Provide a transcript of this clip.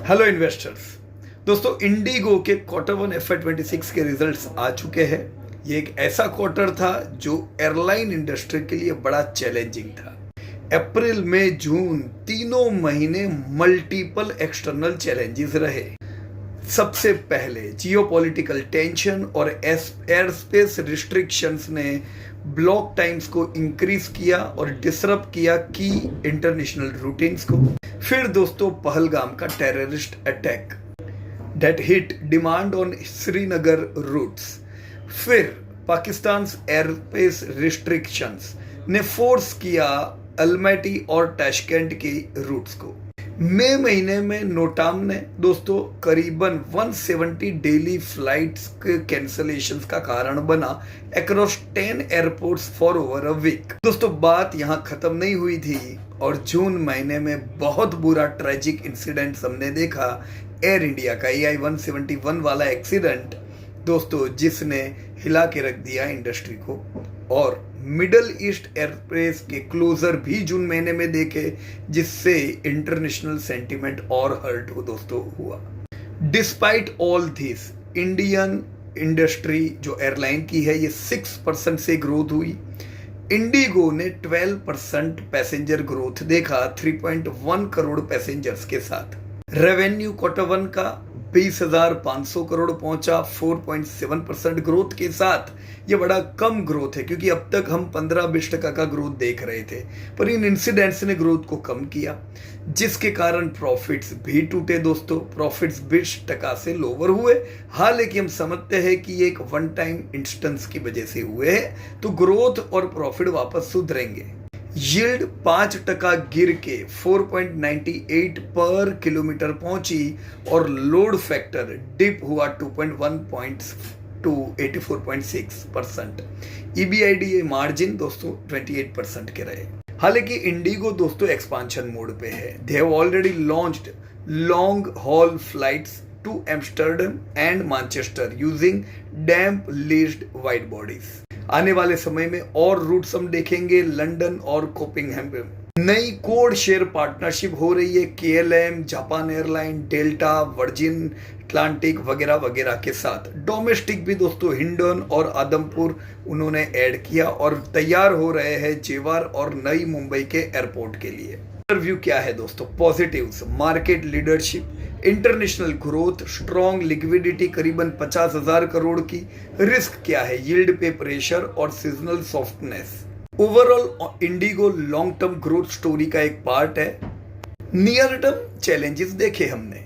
Hello investors. दोस्तों, Indigo के Q1 FY26 के रिजल्ट्स आ चुके हैं। ये एक ऐसा क्वार्टर था जो एयरलाइन इंडस्ट्री के लिए बड़ा चैलेंजिंग था। अप्रैल मई जून तीनों महीने मल्टीपल एक्सटर्नल चैलेंजेस रहे। सबसे पहले जियोपॉलिटिकल टेंशन और एयर स्पेस रिस्ट्रिक्शंस ने ब्लॉक टाइम्स को इंक्रीज किया और डिसरप्ट किया की इंटरनेशनल रूटीन्स को। फिर दोस्तों, पहलगाम का terrorist attack that hit demand on Srinagar routes. फिर पाकिस्तान एयरस्पेस रिस्ट्रिक्शंस ने फोर्स किया अलमैटी और ताशकंद के रूट्स को। मई महीने में नोटाम ने दोस्तों करीबन 170 डेली फ्लाइट्स के कैंसलेशंस का कारण बना across 10 airports for over a week. दोस्तों, बात यहां खत्म नहीं हुई थी और जून महीने में बहुत बुरा ट्रेजिक इंसिडेंट हमने देखा, एयर इंडिया का AI-171 वाला एक्सीडेंट दोस्तों, जिसने हिला के रख दिया इंडस्ट्री को। और मिडल ईस्ट एयरस्पेस के क्लोजर भी जून महीने में देखे, जिससे इंटरनेशनल सेंटीमेंट और हर्ट हो दोस्तों हुआ। Despite all this, Indian industry जो एयरलाइन की है ये 6% से ग्रोथ हुई। इंडिगो ने 12% पैसेंजर ग्रोथ देखा 3.1 करोड़ पैसेंजर्स के साथ। रेवेन्यू Q1 का 20,500 करोड़ पहुंचा 4.7% ग्रोथ के साथ। ये बड़ा कम ग्रोथ है क्योंकि अब तक हम 15-20% का ग्रोथ देख रहे थे, पर इन इंसिडेंट्स ने ग्रोथ को कम किया, जिसके कारण प्रॉफिट्स भी टूटे दोस्तों। प्रॉफिट्स 20% से लोअर हुए। हालांकि हम समझते हैं कि ये एक वन टाइम इंस्टेंस की वजह से हुए हैं, तो ग्रोथ और प्रॉफिट वापस सुधरेंगे। यील्ड 5% गिर के 4.98 पर किलोमीटर पहुंची और लोड फैक्टर डिप हुआ 2.1 पॉइंट्स टू 84.6%। EBIDA मार्जिन दोस्तों 28% के रहे। हालांकि इंडिगो दोस्तों एक्सपांशन मोड पे है। They have already launched long haul flights to Amsterdam and Manchester using damp leased wide bodies. आने वाले समय में और रूट्स हम देखेंगे लंदन और कोपिंगहैम पे। नई कोड शेयर पार्टनरशिप हो रही है KLM, Japan airline, delta, virgin Atlantic वगैरह वगैरह के साथ। डोमेस्टिक भी दोस्तों हिंडन और आदमपुर उन्होंने ऐड किया और तैयार हो रहे हैं जेवर और नई मुंबई के एयरपोर्ट के लिए। रिव्यू क्या है दोस्तों? Positives, market leadership, international growth, strong liquidity करीबन 50,000 करोड़ की। रिस्क क्या है? यील्ड पे प्रेशर और seasonal softness. Overall Indigo long term growth story का एक पार्ट है। नियर टर्म चैलेंजेस देखे हमने।